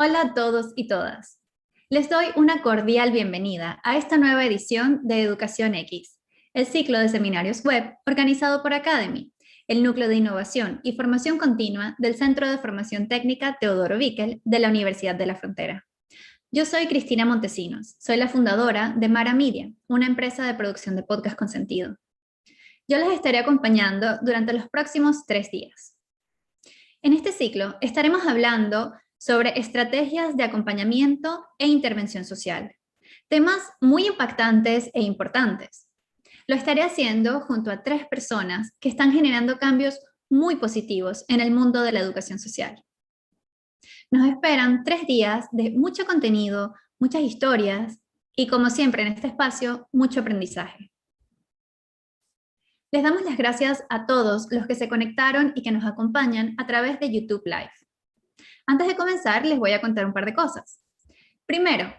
Hola a todos y todas. Les doy una cordial bienvenida a esta nueva edición de Educación X, el ciclo de seminarios web organizado por Academy, el núcleo de innovación y formación continua del Centro de Formación Técnica Teodoro Bickel de la Universidad de la Frontera. Yo soy Cristina Montesinos, soy la fundadora de Mara Media, una empresa de producción de podcast con sentido. Yo les estaré acompañando durante los próximos 3 días. En este ciclo estaremos hablando sobre estrategias de acompañamiento e intervención social, temas muy impactantes e importantes. Lo estaré haciendo junto a 3 personas que están generando cambios muy positivos en el mundo de la educación social. Nos esperan 3 días de mucho contenido, muchas historias y, como siempre en este espacio, mucho aprendizaje. Les damos las gracias a todos los que se conectaron y que nos acompañan a través de YouTube Live. Antes de comenzar, les voy a contar un par de cosas. Primero,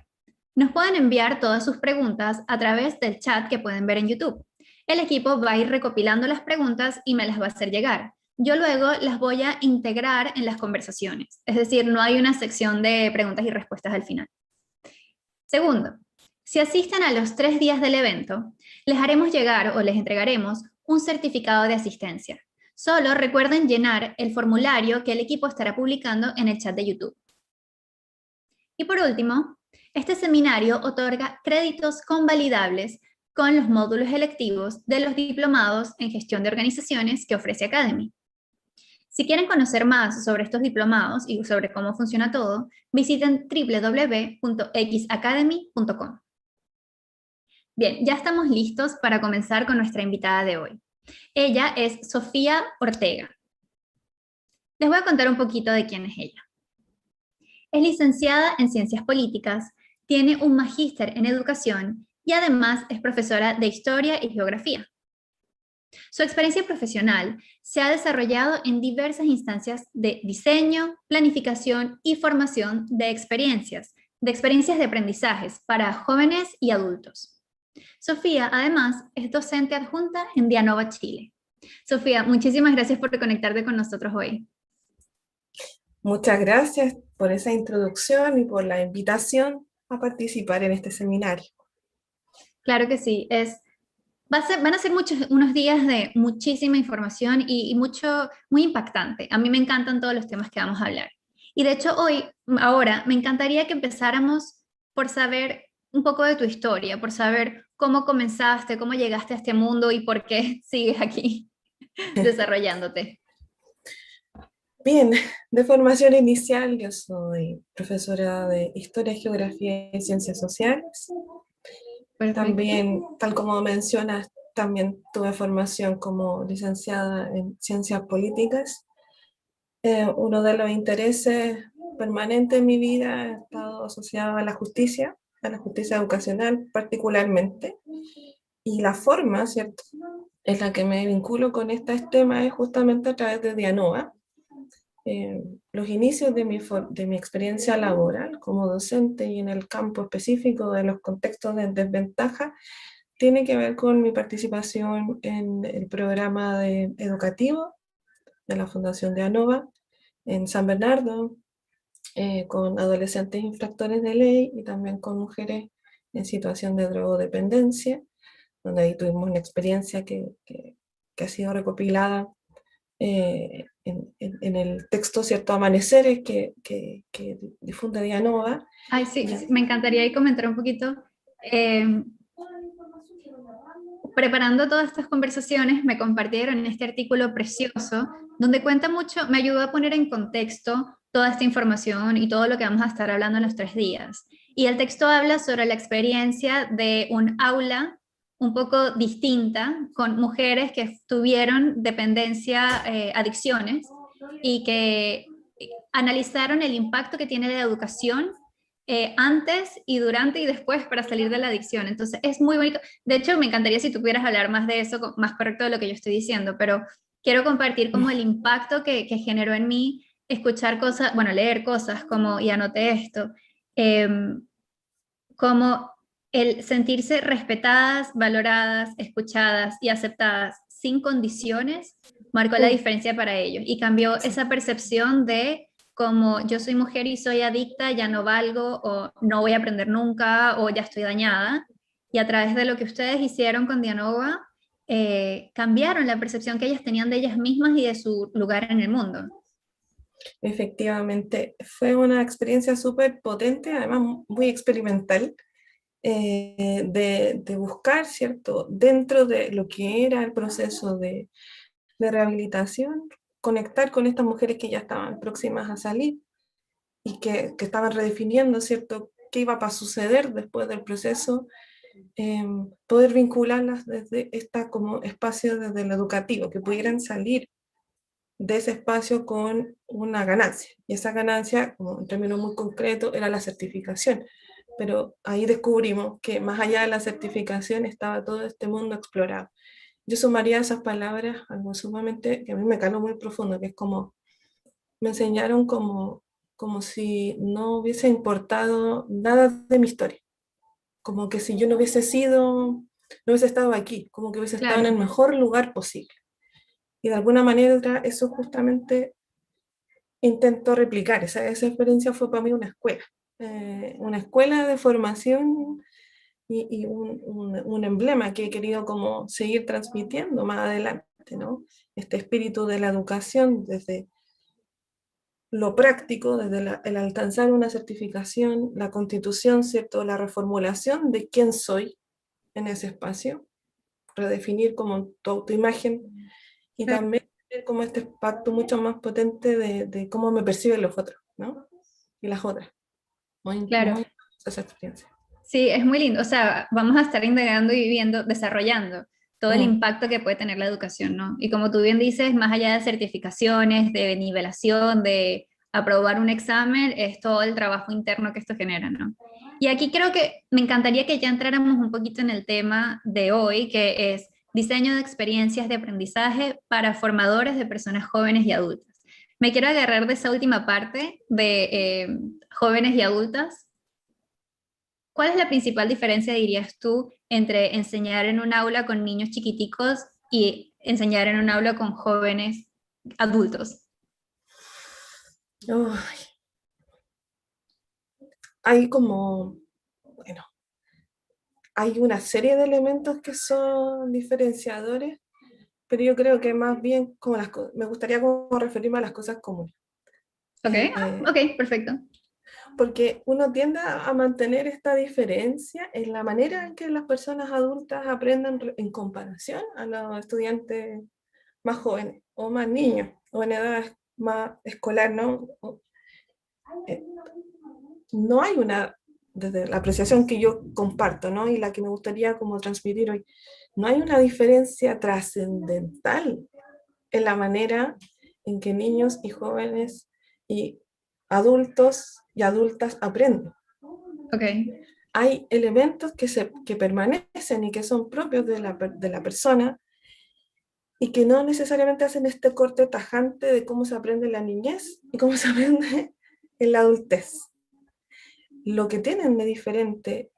nos pueden enviar todas sus preguntas a través del chat que pueden ver en YouTube. El equipo va a ir recopilando las preguntas y me las va a hacer llegar. Yo luego las voy a integrar en las conversaciones, es decir, no hay una sección de preguntas y respuestas al final. Segundo, si asisten a los 3 días del evento, les haremos llegar o les entregaremos un certificado de asistencia. Solo recuerden llenar el formulario que el equipo estará publicando en el chat de YouTube. Y por último, este seminario otorga créditos convalidables con los módulos electivos de los diplomados en gestión de organizaciones que ofrece Academy. Si quieren conocer más sobre estos diplomados y sobre cómo funciona todo, visiten www.xacademy.com. Bien, ya estamos listos para comenzar con nuestra invitada de hoy. Ella es Sofía Ortega. Les voy a contar un poquito de quién es ella. Es licenciada en Ciencias Políticas, tiene un magíster en Educación y además es profesora de Historia y Geografía. Su experiencia profesional se ha desarrollado en diversas instancias de diseño, planificación y formación de experiencias de aprendizajes para jóvenes y adultos. Sofía, además, es docente adjunta en Dianova, Chile. Sofía, muchísimas gracias por conectarte con nosotros hoy. Muchas gracias por esa introducción y por la invitación a participar en este seminario. Claro que sí, van a ser unos días de muchísima información y muy impactante. A mí me encantan todos los temas que vamos a hablar. Y de hecho ahora, me encantaría que empezáramos por saber un poco de tu historia, por saber cómo comenzaste, cómo llegaste a este mundo y por qué sigues aquí desarrollándote. Bien, de formación inicial yo soy profesora de Historia, Geografía y Ciencias Sociales. Perfecto. También, tal como mencionas, también tuve formación como licenciada en Ciencias Políticas. Uno de los intereses permanentes en mi vida ha estado asociado a la justicia educacional particularmente. Y la forma, ¿cierto?, en la que me vinculo con estos temas es justamente a través de Dianova. Los inicios de mi experiencia laboral como docente y en el campo específico de los contextos de desventaja tiene que ver con mi participación en el programa educativo de la Fundación Dianova en San Bernardo, con adolescentes infractores de ley y también con mujeres en situación de drogodependencia, donde ahí tuvimos una experiencia que ha sido recopilada en el texto, ¿cierto?, Amaneceres, que difunde Dianova. Ay, sí, me encantaría ahí comentar un poquito. Preparando todas estas conversaciones, me compartieron este artículo precioso, donde cuenta mucho, me ayudó a poner en contexto toda esta información y todo lo que vamos a estar hablando en los 3 días. Y el texto habla sobre la experiencia de un aula un poco distinta, con mujeres que tuvieron dependencia, adicciones, y que analizaron el impacto que tiene la educación antes y durante y después para salir de la adicción. Entonces es muy bonito. De hecho, me encantaría si tú pudieras hablar más de eso, más correcto de lo que yo estoy diciendo, pero quiero compartir como el impacto que generó en mí escuchar cosas, bueno, leer cosas como, y anoté esto, como el sentirse respetadas, valoradas, escuchadas y aceptadas sin condiciones marcó la diferencia para ellos y cambió esa percepción de como yo soy mujer y soy adicta, ya no valgo, o no voy a aprender nunca, o ya estoy dañada. Y a través de lo que ustedes hicieron con Dianova, cambiaron la percepción que ellas tenían de ellas mismas y de su lugar en el mundo. Efectivamente, fue una experiencia súper potente, además muy experimental, de buscar, ¿cierto? Dentro de lo que era el proceso de rehabilitación, conectar con estas mujeres que ya estaban próximas a salir y que estaban redefiniendo, ¿cierto? ¿Qué iba a suceder después del proceso? Poder vincularlas desde esta como espacio desde lo educativo, que pudieran salir de ese espacio con una ganancia. Y esa ganancia, como en términos muy concretos, era la certificación. Pero ahí descubrimos que más allá de la certificación estaba todo este mundo explorado. Yo sumaría a esas palabras algo sumamente que a mí me caló muy profundo, que es como, me enseñaron como si no hubiese importado nada de mi historia, como que si yo no hubiese sido, no hubiese estado aquí, como que hubiese estado en Claro, el mejor lugar posible. Y de alguna manera eso justamente intento replicar. Esa experiencia fue para mí una escuela de formación y un emblema que he querido como seguir transmitiendo más adelante, ¿no? Este espíritu de la educación desde lo práctico, desde el alcanzar una certificación, la constitución, ¿cierto? La reformulación de quién soy en ese espacio, redefinir como tu autoimagen y claro, también tener como este impacto mucho más potente de cómo me perciben los otros, ¿no? Y las otras. Muy, claro. muy esa experiencia. Sí, es muy lindo. O sea, vamos a estar integrando y viviendo, desarrollando todo el Mm. impacto que puede tener la educación, ¿no? Y como tú bien dices, más allá de certificaciones, de nivelación, de aprobar un examen, es todo el trabajo interno que esto genera, ¿no? Y aquí creo que me encantaría que ya entráramos un poquito en el tema de hoy, que es diseño de experiencias de aprendizaje para formadores de personas jóvenes y adultas. Me quiero agarrar de esa última parte de jóvenes y adultas. ¿Cuál es la principal diferencia, dirías tú, entre enseñar en un aula con niños chiquiticos y enseñar en un aula con jóvenes adultos? Ay, hay como, bueno, hay una serie de elementos que son diferenciadores, pero yo creo que más bien como me gustaría como referirme a las cosas comunes. Ok, Eh, ok, perfecto. Porque uno tiende a mantener esta diferencia en la manera en que las personas adultas aprenden en comparación a los estudiantes más jóvenes o más niños o en edad más escolar, ¿no? Eh, no hay una, desde la apreciación que yo comparto, ¿no? Y la que me gustaría como transmitir hoy, no hay una diferencia trascendental en la manera en que niños y jóvenes y adultos y adultas aprenden. Ok, Hay elementos que permanecen y que son propios de la persona y que no necesariamente hacen este corte tajante de cómo se aprende en la niñez y cómo se aprende en la adultez. Lo que tienen de diferente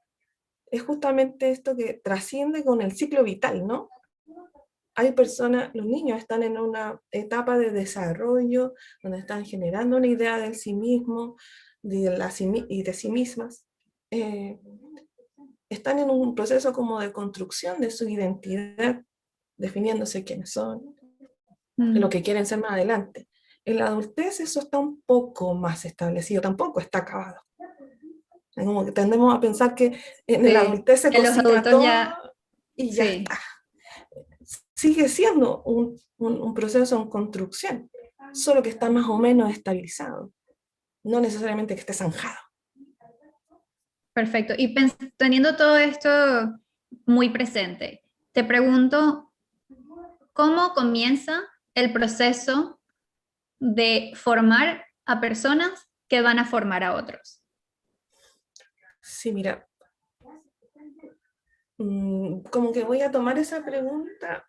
es justamente esto que trasciende con el ciclo vital, ¿no? Hay personas, los niños están en una etapa de desarrollo donde están generando una idea de sí mismos y de sí mismas. Eh, Están en un proceso como de construcción de su identidad, definiéndose quiénes son, lo mm, que quieren ser más adelante. En la adultez eso está un poco más establecido, tampoco está acabado. Es como que tendemos a pensar que en la sí, adultez se que los cocina adultos todo ya, y ya sí, está. Sigue siendo un proceso en construcción, solo que está más o menos estabilizado, no necesariamente que esté zanjado. perfecto. Y teniendo todo esto muy presente, te pregunto, ¿cómo comienza el proceso de formar a personas que van a formar a otros? Sí, mira, como que voy a tomar esa pregunta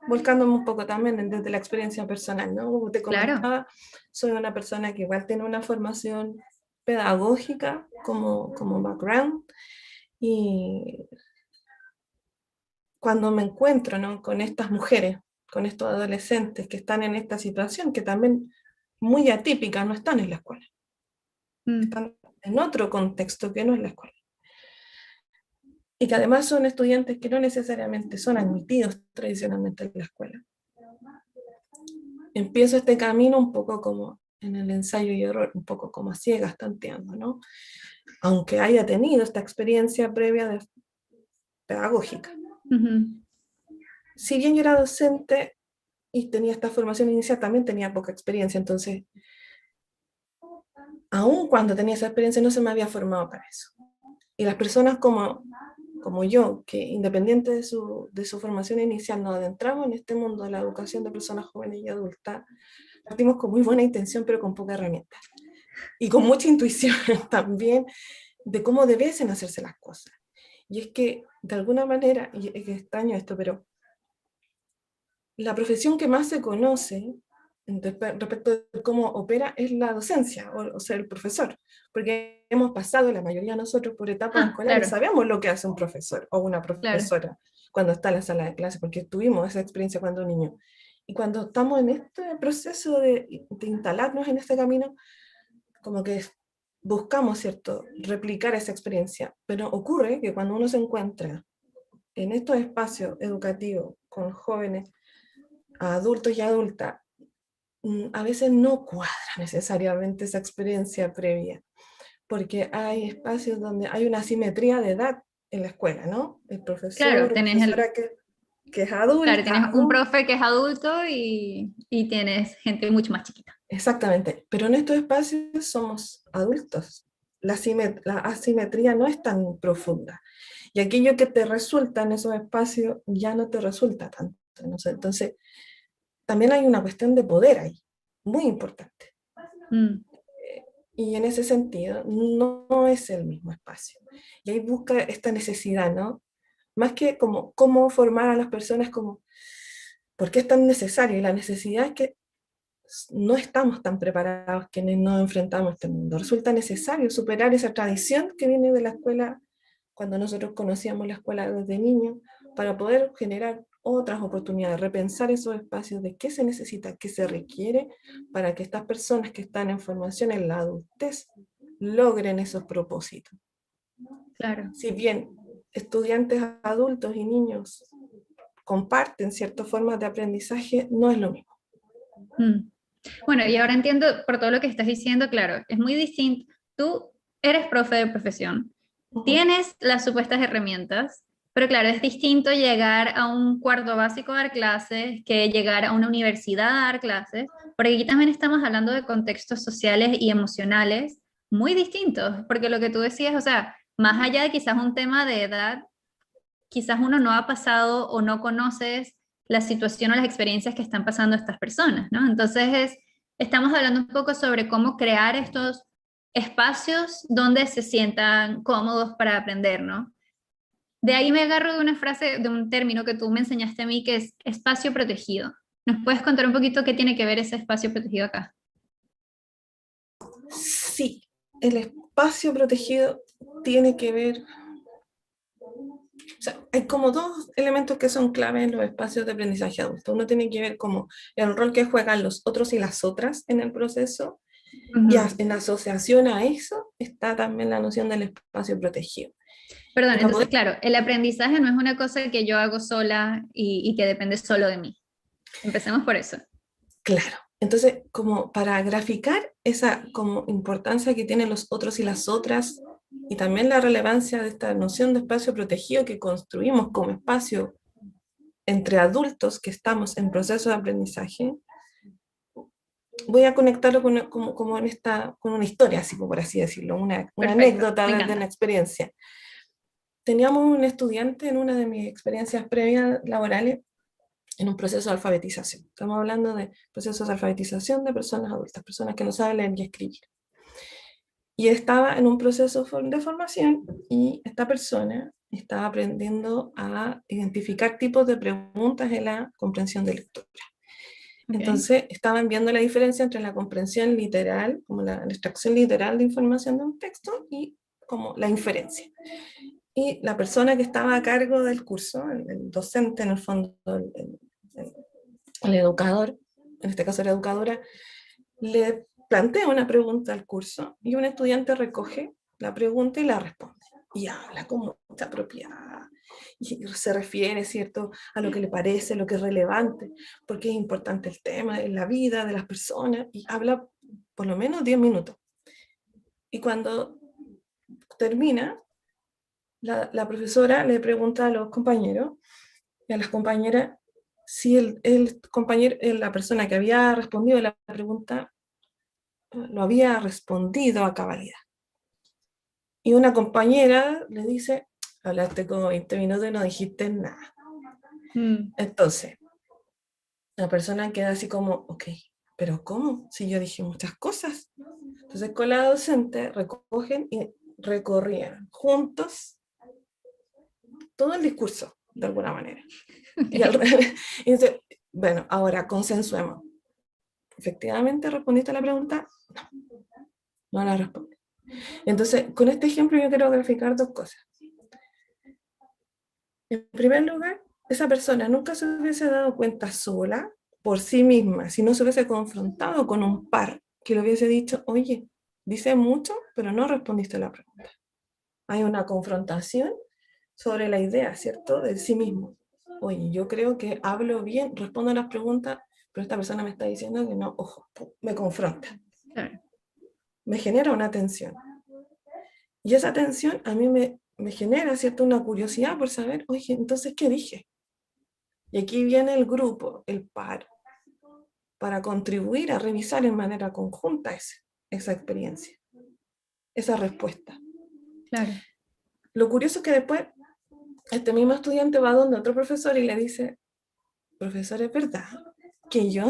volcándome un poco también desde la experiencia personal, ¿no? Como te Claro, comentaba, soy una persona que igual tiene una formación pedagógica como background y cuando me encuentro, ¿no? Con estas mujeres, con estos adolescentes que están en esta situación, que también muy atípicas, no están en la escuela, Mm. están en otro contexto que no es la escuela. Y que además son estudiantes que no necesariamente son admitidos tradicionalmente en la escuela. Empiezo este camino un poco como en el ensayo y error, un poco como a ciegas, tanteando, ¿no? Aunque haya tenido esta experiencia previa de pedagógica. Ujú. Si bien yo era docente y tenía esta formación inicial, también tenía poca experiencia, entonces, aun cuando tenía esa experiencia, no se me había formado para eso. Y las personas como yo, que independiente de su formación inicial, nos adentramos en este mundo de la educación de personas jóvenes y adultas, partimos con muy buena intención, pero con poca herramienta. Y con mucha intuición también de cómo debiesen hacerse las cosas. Y es que, de alguna manera, y es que extraño esto, pero la profesión que más se conoce respecto de cómo opera es la docencia, o sea, el profesor, porque hemos pasado, la mayoría de nosotros, por etapas Ah, escolares, claro, sabemos lo que hace un profesor o una claro. profesora cuando está en la sala de clase, porque tuvimos esa experiencia cuando niño. Y cuando estamos en este proceso de instalarnos en este camino, como que buscamos, ¿cierto?, replicar esa experiencia, pero ocurre que cuando uno se encuentra en estos espacios educativos con jóvenes, adultos y adultas, a veces no cuadra necesariamente esa experiencia previa, porque hay espacios donde hay una asimetría de edad en la escuela, ¿no? El Claro, profesor o tenés profesora que es claro, tienes adulta, un profe que es adulto y tienes gente mucho más chiquita. exactamente, pero en estos espacios somos adultos. La asimetría no es tan profunda. Y aquello que te resulta en esos espacios ya no te resulta tanto, ¿no? Entonces, también hay una cuestión de poder ahí, muy importante. Mm, Y en ese sentido, no es el mismo espacio. Y ahí busca esta necesidad, ¿no? Más que como cómo formar a las personas, como, ¿por qué es tan necesario? Y la necesidad es que no estamos tan preparados quienes nos enfrentamos a este mundo. Resulta necesario superar esa tradición que viene de la escuela, cuando nosotros conocíamos la escuela desde niños, para poder generar otras oportunidades, repensar esos espacios de qué se necesita, qué se requiere para que estas personas que están en formación en la adultez logren esos propósitos. claro. Si bien estudiantes adultos y niños comparten ciertas formas de aprendizaje, no es lo mismo. Mm. Bueno, y ahora entiendo por todo lo que estás diciendo, claro, es muy distinto. Tú eres profe de profesión, Ujú. tienes las supuestas herramientas, pero claro, es distinto llegar a un cuarto básico a dar clases que llegar a una universidad a dar clases, porque aquí también estamos hablando de contextos sociales y emocionales muy distintos, porque lo que tú decías, o sea, más allá de quizás un tema de edad, quizás uno no ha pasado o no conoces la situación o las experiencias que están pasando estas personas, ¿no? Entonces estamos hablando un poco sobre cómo crear estos espacios donde se sientan cómodos para aprender, ¿no? De ahí me agarro de una frase, de un término que tú me enseñaste a mí, que es espacio protegido. ¿Nos puedes contar un poquito qué tiene que ver ese espacio protegido acá? Sí, el espacio protegido tiene que ver, o sea, hay como dos elementos que son clave en los espacios de aprendizaje adulto. Uno tiene que ver como el rol que juegan los otros y las otras en el proceso, y Ujú. en asociación a eso está también la noción del espacio protegido. Perdón, Y para entonces, poder, claro, el aprendizaje no es una cosa que yo hago sola y que depende solo de mí. Empecemos por eso. claro, entonces como para graficar esa como importancia que tienen los otros y las otras, y también la relevancia de esta noción de espacio protegido que construimos como espacio entre adultos que estamos en proceso de aprendizaje, voy a conectarlo como en con una historia, así como por así decirlo, una Perfecto, anécdota me desde una encanta. experiencia. Teníamos un estudiante en una de mis experiencias previas laborales en un proceso de alfabetización. Estamos hablando de procesos de alfabetización de personas adultas, personas que no saben leer y escribir. Y estaba en un proceso de formación y esta persona estaba aprendiendo a identificar tipos de preguntas en la comprensión de lectura. Ok. Entonces, estaban viendo la diferencia entre la comprensión literal, como la extracción literal de información de un texto, y como la inferencia. Y la persona que estaba a cargo del curso, el docente en el fondo, el educador, en este caso la educadora, le plantea una pregunta al curso y un estudiante recoge la pregunta y la responde. Y habla con mucha propiedad. Y se refiere, ¿cierto?, a lo que le parece, lo que es relevante, porque es importante el tema en la vida de las personas, y habla por lo menos 10 minutos. Y cuando termina, la profesora le pregunta a los compañeros y a las compañeras si el compañero, la persona que había respondido la pregunta lo había respondido a cabalidad. Y una compañera le dice, hablaste como 20 minutos y no dijiste nada. Entonces, la persona queda así como, ok, pero ¿cómo? Si yo dije muchas cosas. Entonces con la docente recogen y recorrían juntos todo el discurso, de alguna manera. Y al revés. Y dice, bueno, ahora consensuemos. ¿Efectivamente respondiste a la pregunta? No, no la respondí. Entonces, con este ejemplo yo quiero graficar dos cosas. En primer lugar, esa persona nunca se hubiese dado cuenta sola, por sí misma, si no se hubiese confrontado con un par que le hubiese dicho, oye, dice mucho, pero no respondiste a la pregunta. Hay una confrontación sobre la idea, ¿cierto?, de sí mismo. Oye, yo creo que hablo bien, respondo a las preguntas, pero esta persona me está diciendo que no, ojo, me confronta. Claro. Me genera una tensión. Y esa tensión a mí me genera, ¿cierto?, una curiosidad por saber, oye, entonces, ¿qué dije? Y aquí viene el grupo, el par, para contribuir a revisar en manera conjunta esa experiencia, esa respuesta. Claro. Lo curioso es que después este mismo estudiante va donde otro profesor y le dice, profesor, ¿es verdad que yo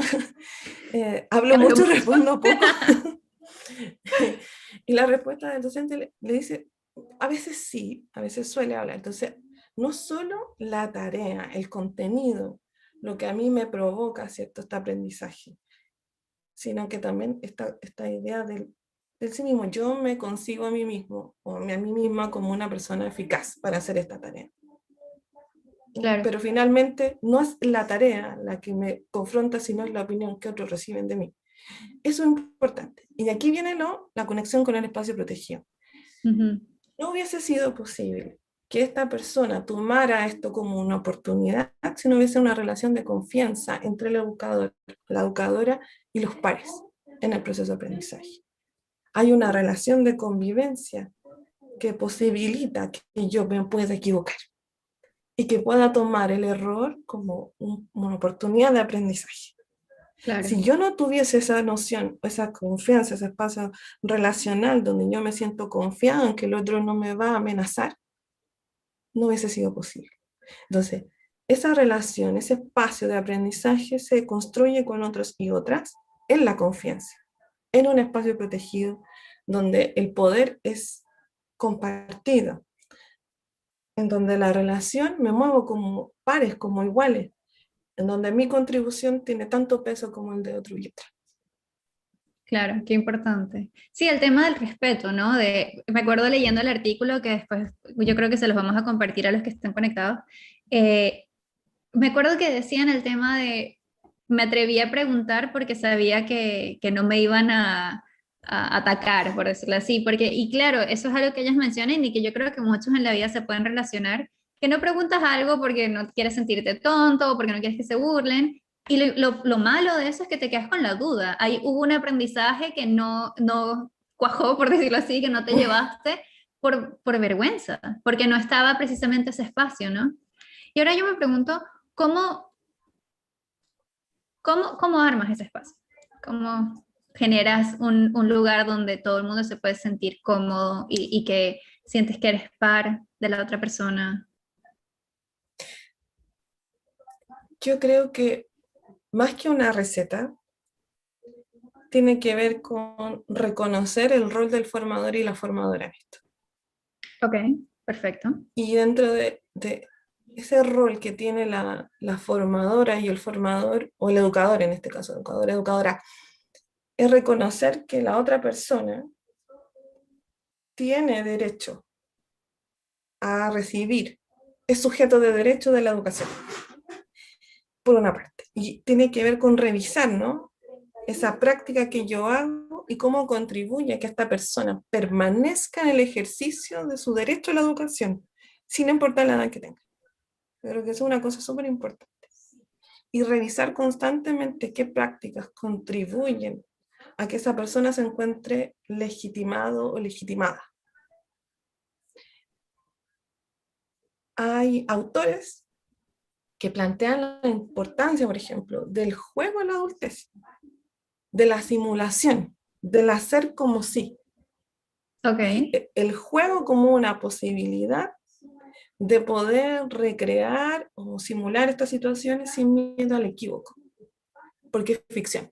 hablo mucho, respondo poco? Y la respuesta del docente le dice, a veces sí, a veces suele hablar. Entonces, no solo la tarea, el contenido, lo que a mí me provoca, ¿cierto?, este aprendizaje, sino que también esta idea del sí mismo. Yo me consigo a mí mismo o a mí misma como una persona eficaz para hacer esta tarea. Claro. Pero finalmente no es la tarea la que me confronta, sino es la opinión que otros reciben de mí. Eso es importante. Y de aquí viene la conexión con el espacio protegido. No hubiese sido posible que esta persona tomara esto como una oportunidad si no hubiese una relación de confianza entre el educador, la educadora y los pares en el proceso de aprendizaje. Hay una relación de convivencia que posibilita que yo me pueda equivocar y que pueda tomar el error como una oportunidad de aprendizaje. Claro. Si yo no tuviese esa noción, esa confianza, ese espacio relacional donde yo me siento confiado en que el otro no me va a amenazar, no hubiese sido posible. Entonces, esa relación, ese espacio de aprendizaje se construye con otros y otras en la confianza, en un espacio protegido donde el poder es compartido, en donde la relación me muevo como pares, como iguales, en donde mi contribución tiene tanto peso como el de otro y otra. Claro, qué importante. Sí, el tema del respeto, ¿no? Me acuerdo leyendo el artículo que después yo creo que se los vamos a compartir a los que estén conectados. Eh, Me acuerdo que decían el tema de, me atreví a preguntar porque sabía que no me iban a atacar, por decirlo así, porque, y claro, eso es algo que ellos mencionan y que yo creo que muchos en la vida se pueden relacionar, que no preguntas algo porque no quieres sentirte tonto o porque no quieres que se burlen, y lo malo de eso es que te quedas con la duda. Ahí hubo un aprendizaje que no cuajó, por decirlo así, que no te llevaste por vergüenza, porque no estaba precisamente ese espacio, ¿no? Y ahora yo me pregunto, ¿cómo, cómo armas ese espacio? ¿Cómo generas un lugar donde todo el mundo se puede sentir cómodo y que sientes que eres par de la otra persona? Yo creo que más que una receta, tiene que ver con reconocer el rol del formador y la formadora en esto. Ok, perfecto. Y dentro de ese rol que tiene la formadora y el formador, o el educador en este caso, educador, educadora, es reconocer que la otra persona tiene derecho a recibir, es sujeto de derecho de la educación, por una parte. Y tiene que ver con revisar, ¿no?, esa práctica que yo hago y cómo contribuye a que esta persona permanezca en el ejercicio de su derecho a la educación, sin importar la edad que tenga. Creo que eso es una cosa súper importante. Y revisar constantemente qué prácticas contribuyen a que esa persona se encuentre legitimado o legitimada. Hay autores que plantean la importancia, por ejemplo, del juego en la adultez, de la simulación, del hacer como si. Ok. El juego como una posibilidad de poder recrear o simular estas situaciones sin miedo al equívoco, porque es ficción.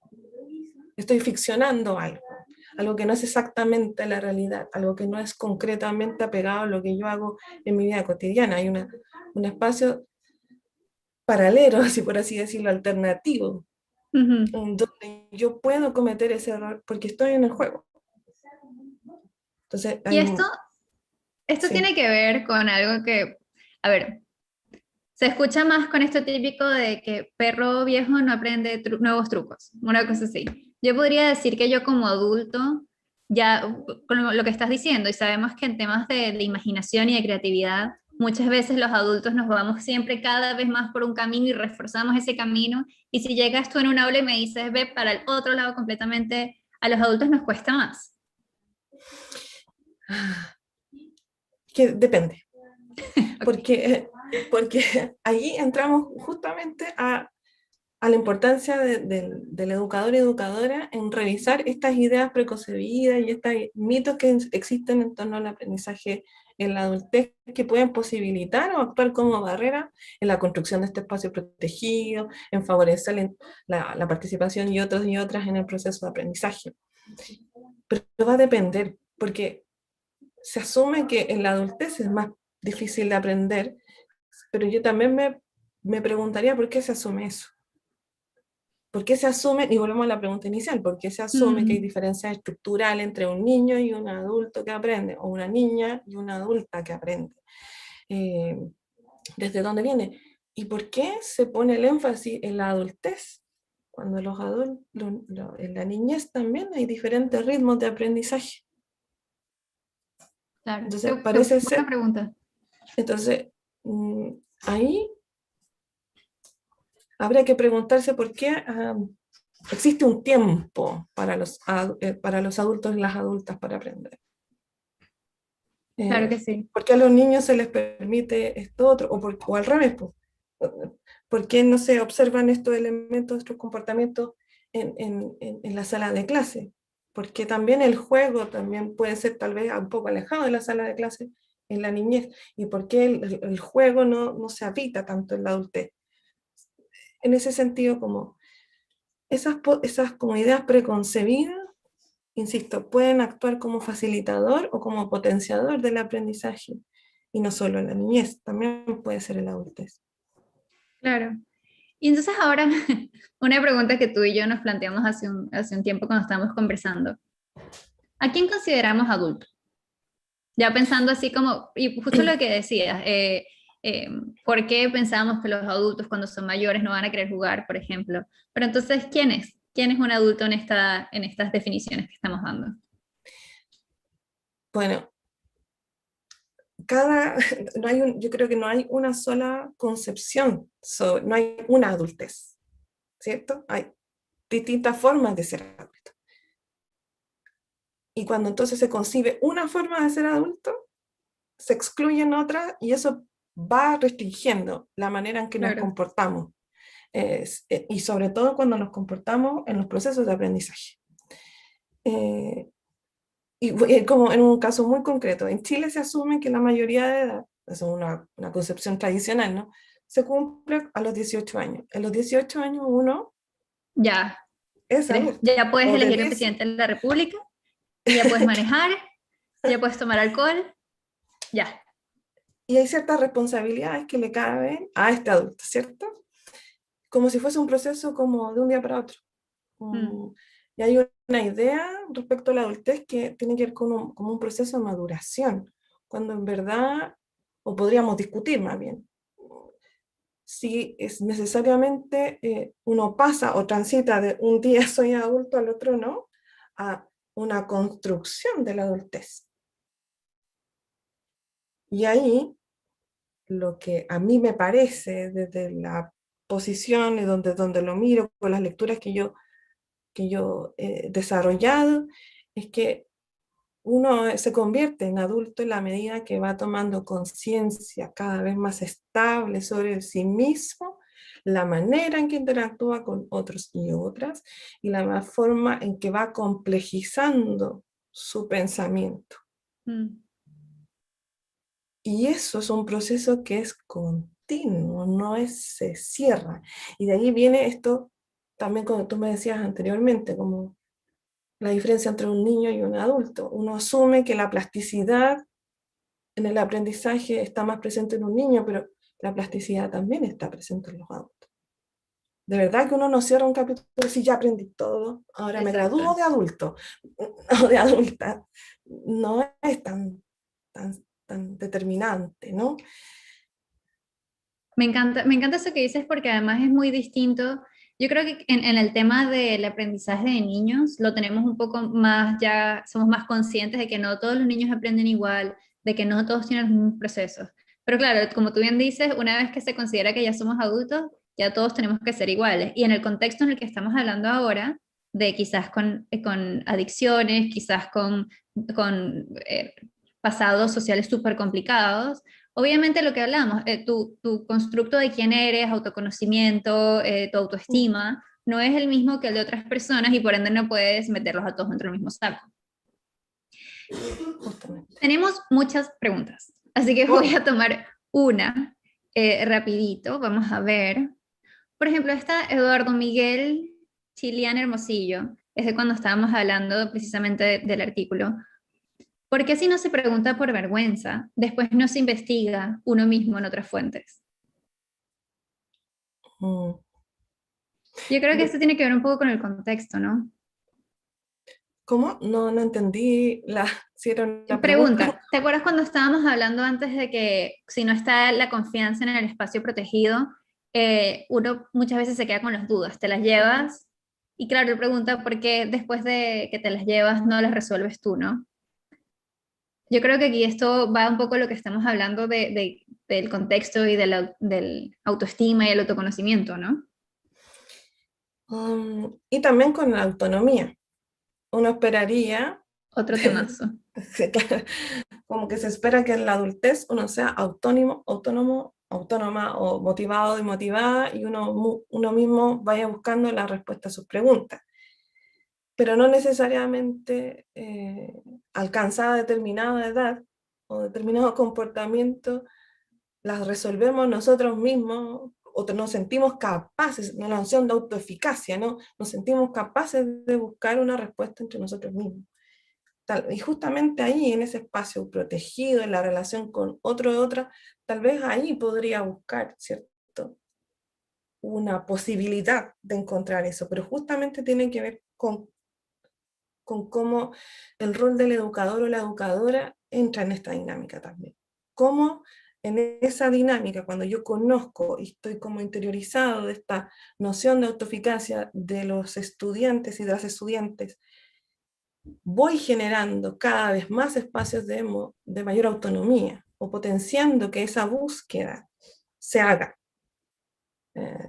Estoy ficcionando algo que no es exactamente la realidad, algo que no es concretamente apegado a lo que yo hago en mi vida cotidiana. Hay un espacio paralelo, así por así decirlo, alternativo, Ujú. donde yo puedo cometer ese error porque estoy en el juego. Entonces, Y esto sí. tiene que ver con algo que, a ver, se escucha más con esto típico de que perro viejo no aprende nuevos trucos, una cosa así. Yo podría decir que yo como adulto, ya con lo que estás diciendo, y sabemos que en temas de imaginación y de creatividad, muchas veces los adultos nos vamos siempre cada vez más por un camino y reforzamos ese camino, y si llegas tú en un aula y me dices, ve para el otro lado completamente, a los adultos nos cuesta más. Que depende, Ok. porque ahí entramos justamente a la importancia del educador y educadora en revisar estas ideas preconcebidas y estos mitos que existen en torno al aprendizaje en la adultez que pueden posibilitar o actuar como barrera en la construcción de este espacio protegido, en favorecer la participación y otros y otras en el proceso de aprendizaje. Pero va a depender, porque se asume que en la adultez es más difícil de aprender, pero yo también me preguntaría por qué se asume eso. ¿Por qué se asume, y volvemos a la pregunta inicial, por qué se asume que hay Mm, diferencias estructurales entre un niño y un adulto que aprende, o una niña y una adulta que aprende? Eh, ¿Desde dónde viene? ¿Y por qué se pone el énfasis en la adultez? Cuando los adultos, en la niñez también hay diferentes ritmos de aprendizaje. claro, Entonces, qué parece buena ser, pregunta. entonces, ahí habría que preguntarse por qué existe un tiempo para los adultos y las adultas para aprender. Claro Eh, que sí. ¿Por qué a los niños se les permite esto otro? O al revés, ¿por qué no se observan estos elementos, estos comportamientos en la sala de clase? Porque también el juego también puede ser tal vez un poco alejado de la sala de clase en la niñez. ¿Y por qué el juego no se habita tanto en la adultez? En ese sentido, como esas como ideas preconcebidas, insisto, pueden actuar como facilitador o como potenciador del aprendizaje, y no solo en la niñez, también puede ser en la adultez. Claro. Y entonces ahora, una pregunta que tú y yo nos planteamos hace un tiempo cuando estábamos conversando. ¿A quién consideramos adulto? Ya pensando así como, y justo lo que decías, eh, ¿por qué pensamos que los adultos cuando son mayores no van a querer jugar, por ejemplo? Pero entonces, ¿quién es? ¿Quién es un adulto en estas definiciones que estamos dando? Bueno, no yo creo que no hay una sola concepción, no hay una adultez, ¿cierto? Hay distintas formas de ser adulto. Y cuando entonces se concibe una forma de ser adulto, se excluyen otras y eso va restringiendo la manera en que nos Claro, comportamos. Y sobre todo cuando nos comportamos en los procesos de aprendizaje. Eh, como en un caso muy concreto, en Chile se asume que la mayoría de edad, eso es una concepción tradicional, ¿no? Se cumple a los 18 años. En los 18 años uno ya, es adulto. ya puedes O de elegir un 10, presidente de la República, ya puedes manejar, ya puedes tomar alcohol, ya. y hay ciertas responsabilidades que le caben a este adulto, ¿cierto? Como si fuese un proceso como de un día para otro. Mm, Y hay una idea respecto a la adultez que tiene que ver con como un proceso de maduración, cuando en verdad, o podríamos discutir más bien, si es necesariamente uno pasa o transita de un día soy adulto al otro no, a una construcción de la adultez. Y ahí, lo que a mí me parece desde la posición y donde lo miro, con las lecturas que yo he desarrollado, es que uno se convierte en adulto en la medida que va tomando conciencia cada vez más estable sobre sí mismo, la manera en que interactúa con otros y otras, y la forma en que va complejizando su pensamiento. Mm. Y eso es un proceso que es continuo, no se cierra. Y de ahí viene esto, también como tú me decías anteriormente, como la diferencia entre un niño y un adulto. Uno asume que la plasticidad en el aprendizaje está más presente en un niño, pero la plasticidad también está presente en los adultos. De verdad que uno no cierra un capítulo si ya aprendí todo, ahora me Exacto. gradúo de adulto o de adulta. No es tan determinante, ¿no? Me encanta eso que dices porque además es muy distinto. Yo creo que en el tema del aprendizaje de niños lo tenemos un poco más, ya somos más conscientes de que no todos los niños aprenden igual, de que no todos tienen los mismos procesos. Pero claro, como tú bien dices, una vez que se considera que ya somos adultos, ya todos tenemos que ser iguales. Y en el contexto en el que estamos hablando ahora, de quizás con adicciones, quizás con pasados sociales súper complicados. Obviamente lo que hablamos, tu constructo de quién eres, autoconocimiento, tu autoestima, no es el mismo que el de otras personas y por ende no puedes meterlos a todos dentro del mismo saco. Justamente. Tenemos muchas preguntas, así que voy a tomar una rapidito, vamos a ver. Por ejemplo, está Eduardo Miguel Chilian Hermosillo, es de cuando estábamos hablando precisamente del artículo. ¿Por qué si no se pregunta por vergüenza, después no se investiga uno mismo en otras fuentes? Mm. Yo creo que esto tiene que ver un poco con el contexto, ¿no? ¿Cómo? No entendí si era una pregunta. Pregunta, ¿te acuerdas cuando estábamos hablando antes de que si no está la confianza en el espacio protegido, uno muchas veces se queda con las dudas, te las llevas y claro, él pregunta por qué después de que te las llevas no las resuelves tú, ¿no? Yo creo que aquí esto va un poco a lo que estamos hablando del contexto y del autoestima y el autoconocimiento, ¿no? Y también con la autonomía. Uno esperaría, Otro temazo. como que se espera que en la adultez uno sea autónoma o motivado y motivada y uno mismo vaya buscando la respuesta a sus preguntas. Pero no necesariamente alcanzada determinada edad o determinado comportamiento las resolvemos nosotros mismos o nos sentimos capaces, la noción de autoeficacia, ¿no? Nos sentimos capaces de buscar una respuesta entre nosotros mismos. Y justamente ahí, en ese espacio protegido, en la relación con otro de otra, tal vez ahí podría buscar, ¿cierto? Una posibilidad de encontrar eso, pero justamente tiene que ver con cómo el rol del educador o la educadora entra en esta dinámica también. Cómo en esa dinámica, cuando yo conozco y estoy como interiorizado de esta noción de autoeficacia de los estudiantes y de las estudiantes, voy generando cada vez más espacios de mayor autonomía o potenciando que esa búsqueda se haga.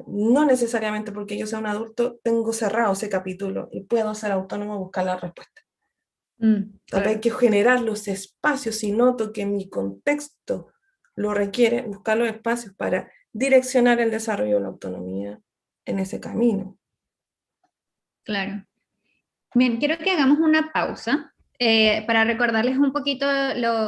No necesariamente porque yo sea un adulto tengo cerrado ese capítulo y puedo ser autónomo a buscar la respuesta. Tal vez hay que generar los espacios si noto que mi contexto lo requiere, buscar los espacios para direccionar el desarrollo de la autonomía en ese camino. Claro. Bien, quiero que hagamos una pausa para recordarles un poquito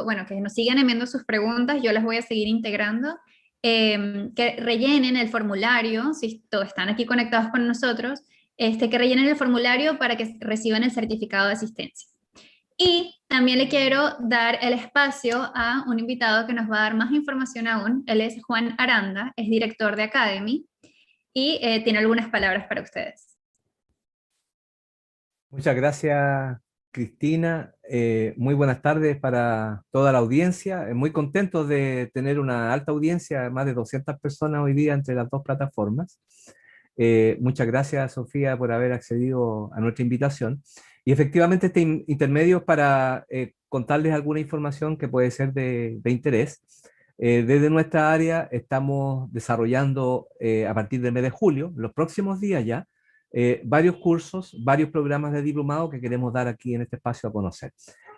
bueno, que nos sigan enviando sus preguntas, yo las voy a seguir integrando, que rellenen el formulario, si están aquí conectados con nosotros, que rellenen el formulario para que reciban el certificado de asistencia. Y también le quiero dar el espacio a un invitado que nos va a dar más información aún. Él es Juan Aranda, es director de Academy y tiene algunas palabras para ustedes. Muchas gracias, Cristina, muy buenas tardes para toda la audiencia. Muy contentos de tener una alta audiencia, más de 200 personas hoy día entre las dos plataformas. Muchas gracias, Sofía, por haber accedido a nuestra invitación. Y efectivamente este intermedio es para contarles alguna información que puede ser de interés. Desde nuestra área estamos desarrollando a partir del mes de julio, los próximos días ya, varios cursos, varios programas de diplomado que queremos dar aquí en este espacio a conocer.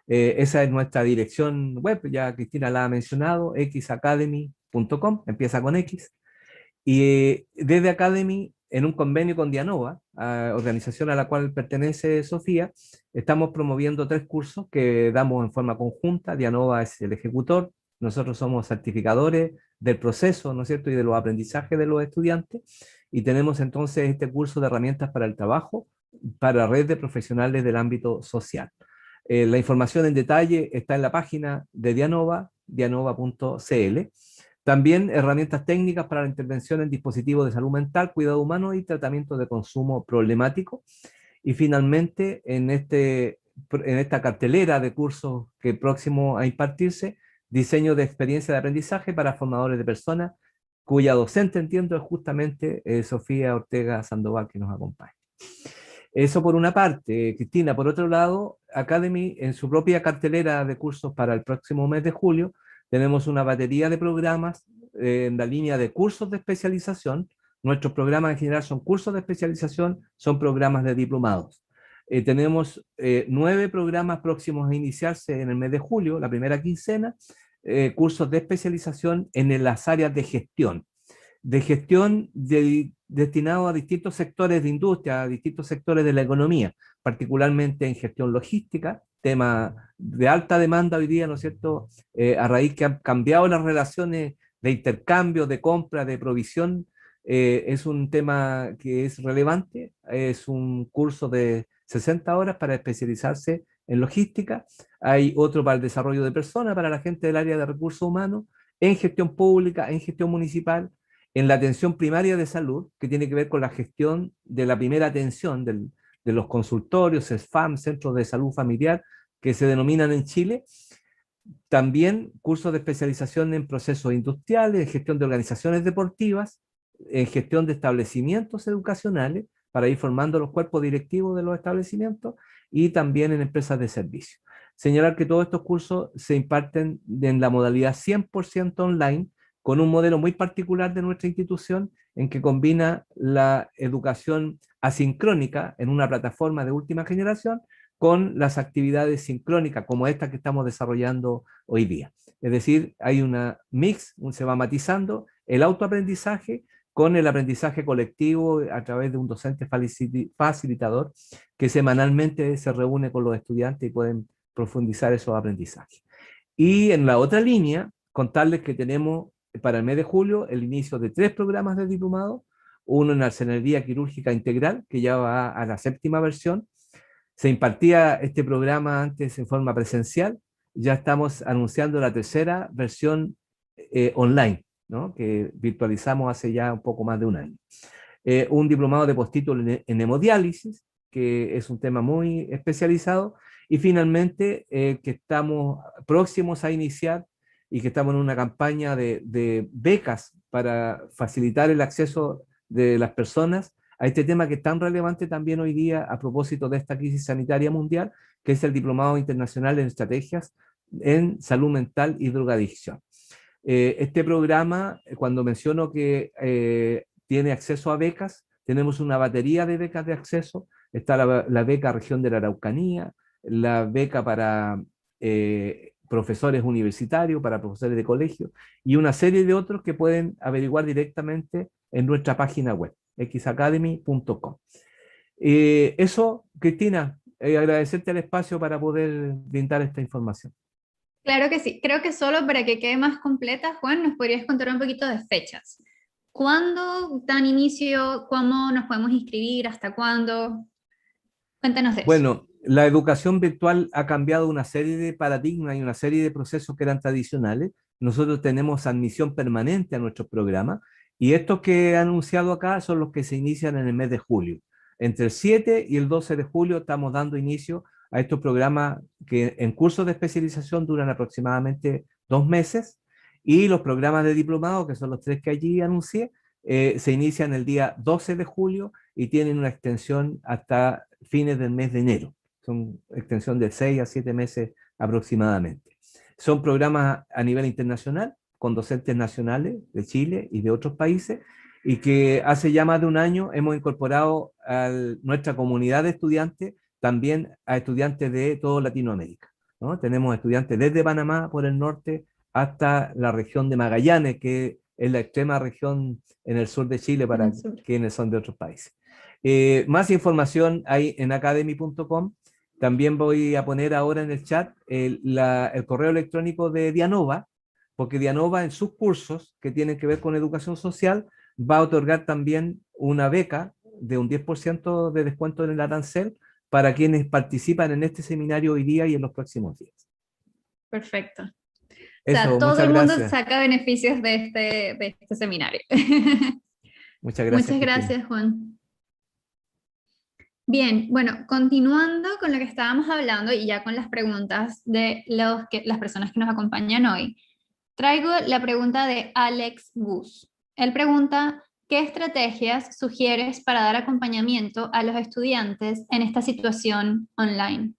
Esa es nuestra dirección web, ya Cristina la ha mencionado, xacademy.com, empieza con X. Y desde Academy, en un convenio con Dianova, organización a la cual pertenece Sofía, estamos promoviendo 3 cursos que damos en forma conjunta. Dianova es el ejecutor, nosotros somos certificadores del proceso, ¿no es cierto?, y de los aprendizajes de los estudiantes, y tenemos entonces este curso de herramientas para el trabajo, para red de profesionales del ámbito social. La información en detalle está en la página de Dianova, dianova.cl. También herramientas técnicas para la intervención en dispositivos de salud mental, cuidado humano y tratamiento de consumo problemático. Y finalmente, en esta cartelera de cursos que próximo a impartirse, diseño de experiencia de aprendizaje para formadores de personas, cuya docente, entiendo, es justamente Sofía Ortega Sandoval, que nos acompaña. Eso por una parte, Cristina. Por otro lado, Academy, en su propia cartelera de cursos para el próximo mes de julio, tenemos una batería de programas en la línea de cursos de especialización. Nuestros programas en general son cursos de especialización, son programas de diplomados. Tenemos 9 programas próximos a iniciarse en el mes de julio, la primera quincena, cursos de especialización en las áreas de gestión destinado a distintos sectores de industria, a distintos sectores de la economía, particularmente en gestión logística, tema de alta demanda hoy día, ¿no es cierto?, a raíz que han cambiado las relaciones de intercambio, de compra, de provisión. Es un tema que es relevante, es un curso de 60 horas para especializarse en logística. Hay otro para el desarrollo de personas, para la gente del área de recursos humanos, en gestión pública, en gestión municipal, en la atención primaria de salud, que tiene que ver con la gestión de la primera atención de los consultorios, SFAM, Centros de Salud Familiar, que se denominan en Chile. También cursos de especialización en procesos industriales, en gestión de organizaciones deportivas, en gestión de establecimientos educacionales, para ir formando los cuerpos directivos de los establecimientos, y también en empresas de servicio. Señalar que todos estos cursos se imparten en la modalidad 100% online, con un modelo muy particular de nuestra institución, en que combina la educación asincrónica en una plataforma de última generación con las actividades sincrónicas, como esta que estamos desarrollando hoy día. Es decir, hay una mix, se va matizando el autoaprendizaje con el aprendizaje colectivo a través de un docente facilitador que semanalmente se reúne con los estudiantes y pueden profundizar esos aprendizajes. Y en la otra línea, contarles que tenemos para el mes de julio el inicio de 3 programas de diplomado, uno en arcelería quirúrgica integral, que ya va a la 7ª versión. Se impartía este programa antes en forma presencial, ya estamos anunciando la 3ª versión online, ¿no?, que virtualizamos hace ya un poco más de un año. Un diplomado de postítulo en hemodiálisis, que es un tema muy especializado, y finalmente que estamos próximos a iniciar y que estamos en una campaña de becas para facilitar el acceso de las personas a este tema que es tan relevante también hoy día a propósito de esta crisis sanitaria mundial, que es el Diplomado Internacional en Estrategias en Salud Mental y Drogadicción. Este programa, cuando menciono que tiene acceso a becas, tenemos una batería de becas de acceso. Está la beca Región de la Araucanía, la beca para profesores universitarios, para profesores de colegio, y una serie de otros que pueden averiguar directamente en nuestra página web, xacademy.com. Eso, Cristina, agradecerte el espacio para poder brindar esta información. Claro que sí. Creo que solo para que quede más completa, Juan, nos podrías contar un poquito de fechas. ¿Cuándo dan inicio? ¿Cómo nos podemos inscribir? ¿Hasta cuándo? Cuéntanos de eso. Bueno, la educación virtual ha cambiado una serie de paradigmas y una serie de procesos que eran tradicionales. Nosotros tenemos admisión permanente a nuestros programas, y estos que he anunciado acá son los que se inician en el mes de julio. Entre el 7 y el 12 de julio estamos dando inicio a estos programas que en cursos de especialización duran aproximadamente 2 meses, y los programas de diplomado, que son los 3 que allí anuncié, se inician el día 12 de julio y tienen una extensión hasta fines del mes de enero. Son extensión de 6 a 7 meses aproximadamente. Son programas a nivel internacional, con docentes nacionales de Chile y de otros países, y que hace ya más de un año hemos incorporado a nuestra comunidad de estudiantes también a estudiantes de toda Latinoamérica, ¿no? Tenemos estudiantes desde Panamá por el norte hasta la región de Magallanes, que es la extrema región en el sur de Chile En para el sur. quienes son de otros países. Más información hay en academy.com. También voy a poner ahora en el chat el correo electrónico de Dianova, porque Dianova en sus cursos que tienen que ver con educación social va a otorgar también una beca de un 10% de descuento en el arancel para quienes participan en este seminario hoy día y en los próximos días. Perfecto. O Eso, sea, todo muchas el mundo gracias. saca beneficios de este seminario. Muchas gracias, Muchas Cristina. gracias, Juan. Bien, bueno, continuando con lo que estábamos hablando y ya con las preguntas de las personas que nos acompañan hoy, traigo la pregunta de Alex Bus. Él pregunta, ¿qué estrategias sugieres para dar acompañamiento a los estudiantes en esta situación online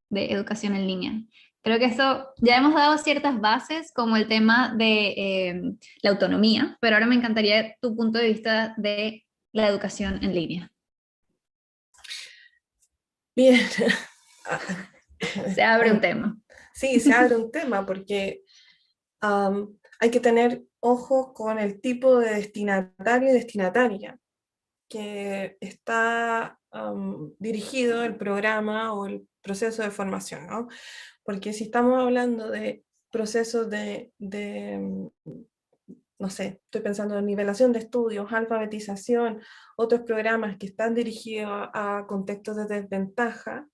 de educación en línea? Creo que eso ya hemos dado ciertas bases, como el tema de la autonomía, pero ahora me encantaría tu punto de vista de la educación en línea. Bien. Se abre un tema. Sí, se abre un tema porque hay que tener ojo con el tipo de destinatario y destinataria que está dirigido el programa o el proceso de formación, ¿no? Porque si estamos hablando de procesos no sé, estoy pensando en nivelación de estudios, alfabetización, otros programas que están dirigidos a contextos de desventaja,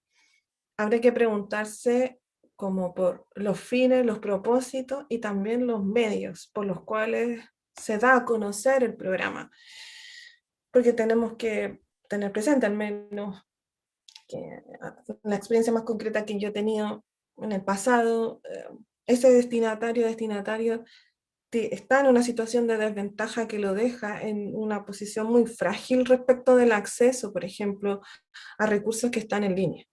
habría que preguntarse como por los fines, los propósitos y también los medios por los cuales se da a conocer el programa. Porque tenemos que tener presente, al menos que la experiencia más concreta que yo he tenido en el pasado, ese destinatario está en una situación de desventaja que lo deja en una posición muy frágil respecto del acceso, por ejemplo, a recursos que están en línea.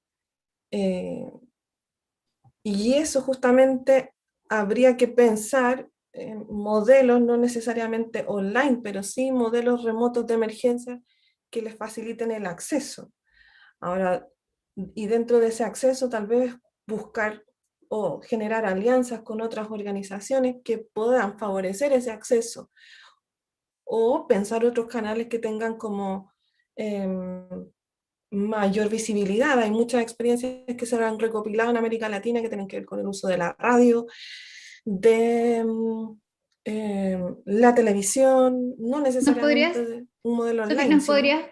Y eso justamente habría que pensar en modelos, no necesariamente online, pero sí modelos remotos de emergencia que les faciliten el acceso. Ahora, y dentro de ese acceso tal vez buscar o generar alianzas con otras organizaciones que puedan favorecer ese acceso, o pensar otros canales que tengan como mayor visibilidad. Hay muchas experiencias que se han recopilado en América Latina que tienen que ver con el uso de la radio, de la televisión, no ¿Nos podrías, necesariamente de un modelo Sofi, online, nos sino... podrías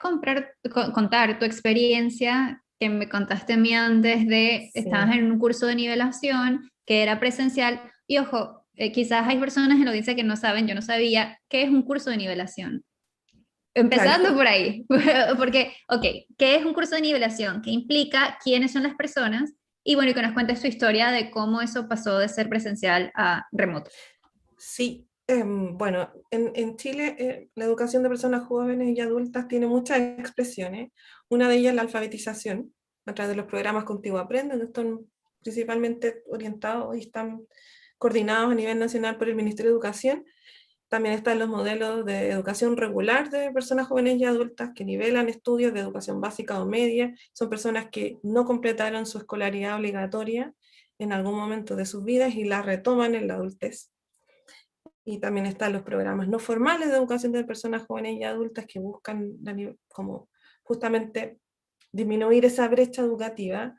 contar tu experiencia que me contaste a mí antes de, estabas Sí, en un curso de nivelación que era presencial y ojo, quizás hay personas en la audiencia que no saben, yo no sabía, ¿qué es un curso de nivelación? Empezando claro. por ahí, porque, ok, ¿qué es un curso de nivelación? ¿Qué implica? ¿Quiénes son las personas? Y bueno, y que nos cuentes tu historia de cómo eso pasó de ser presencial a remoto. Sí, bueno, en Chile la educación de personas jóvenes y adultas tiene muchas expresiones. Una de ellas es la alfabetización, a través de los programas Contigo Aprende, donde están principalmente orientados y están coordinados a nivel nacional por el Ministerio de Educación. También están los modelos de educación regular de personas jóvenes y adultas que nivelan estudios de educación básica o media. Son personas que no completaron su escolaridad obligatoria en algún momento de sus vidas y la retoman en la adultez. Y también están los programas no formales de educación de personas jóvenes y adultas que buscan como justamente disminuir esa brecha educativa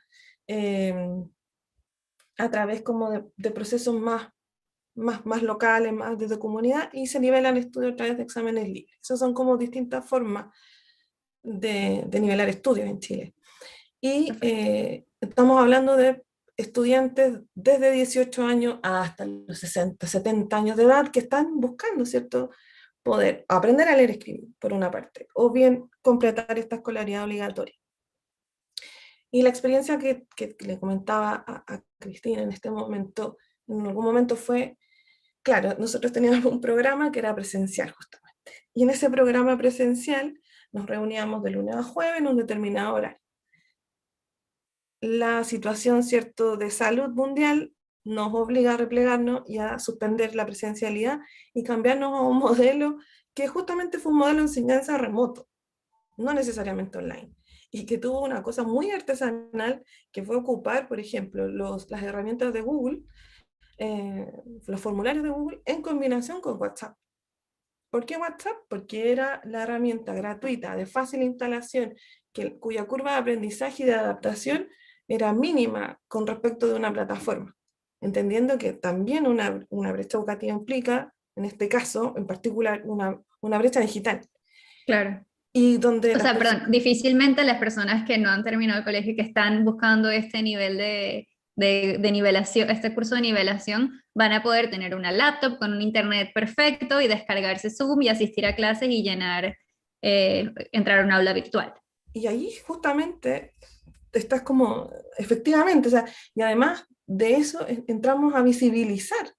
a través como de procesos más locales, más desde comunidad, y se nivelan estudios a través de exámenes libres. Esas son como distintas formas de nivelar estudios en Chile. Y estamos hablando de estudiantes desde 18 años hasta los 60, 70 años de edad que están buscando, ¿cierto?, poder aprender a leer y escribir, por una parte, o bien completar esta escolaridad obligatoria. Y la experiencia que le comentaba a Cristina en este momento, en algún momento fue, claro, nosotros teníamos un programa que era presencial justamente. Y en ese programa presencial nos reuníamos de lunes a jueves en un determinado horario. La situación, cierto, de salud mundial nos obliga a replegarnos y a suspender la presencialidad y cambiarnos a un modelo que justamente fue un modelo de enseñanza remoto, no necesariamente online, y que tuvo una cosa muy artesanal, que fue ocupar, por ejemplo, las herramientas de Google, los formularios de Google, en combinación con WhatsApp. ¿Por qué WhatsApp? Porque era la herramienta gratuita, de fácil instalación, cuya curva de aprendizaje y de adaptación era mínima con respecto de una plataforma, entendiendo que también una brecha educativa implica, en este caso, en particular, una brecha digital. Claro. Y donde O sea, perdón, difícilmente las personas que no han terminado el colegio y que están buscando este nivel de nivelación, este curso de nivelación, van a poder tener una laptop con un internet perfecto y descargarse Zoom y asistir a clases y entrar a una aula virtual. Y ahí justamente estás como, efectivamente, o sea, y además de eso entramos a visibilizar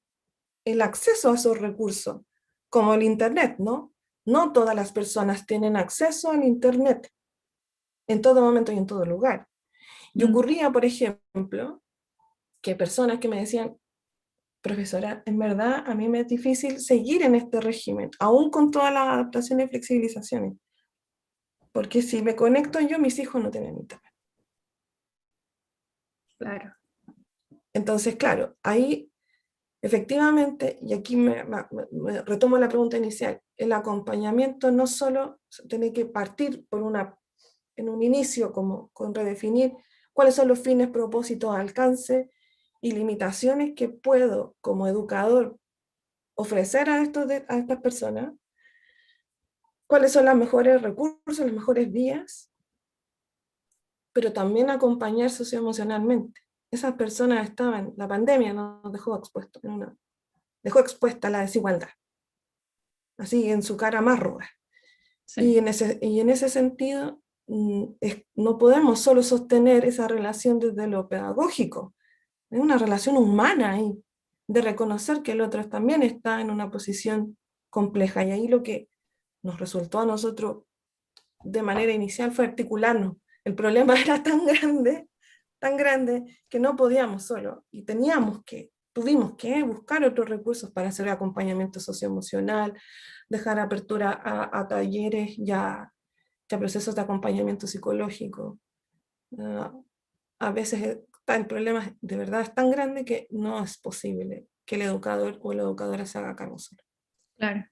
el acceso a esos recursos, como el internet, ¿no? No todas las personas tienen acceso al internet en todo momento y en todo lugar. Y ocurría, por ejemplo, que personas que me decían, profesora, en verdad a mí me es difícil seguir en este régimen, aún con todas las adaptaciones y flexibilizaciones, porque si me conecto yo, mis hijos no tienen internet. Claro. Entonces, claro, ahí efectivamente, y aquí me retomo la pregunta inicial, el acompañamiento no solo tiene que partir en un inicio como con redefinir cuáles son los fines, propósitos, alcance y limitaciones que puedo como educador ofrecer a estas personas, cuáles son los mejores recursos, las mejores vías, pero también acompañar socioemocionalmente. Esas personas la pandemia nos dejó expuestos, dejó expuesta la desigualdad, así en su cara más ruda. Sí. Y en ese sentido, no podemos solo sostener esa relación desde lo pedagógico, es una relación humana ahí, de reconocer que el otro también está en una posición compleja, y ahí lo que nos resultó a nosotros de manera inicial fue articularnos. El problema era tan grande, que no podíamos solo, y tuvimos que buscar otros recursos para hacer acompañamiento socioemocional, dejar apertura a talleres y a procesos de acompañamiento psicológico. A veces el problema de verdad es tan grande que no es posible que el educador o la educadora se haga cargo solo. Claro.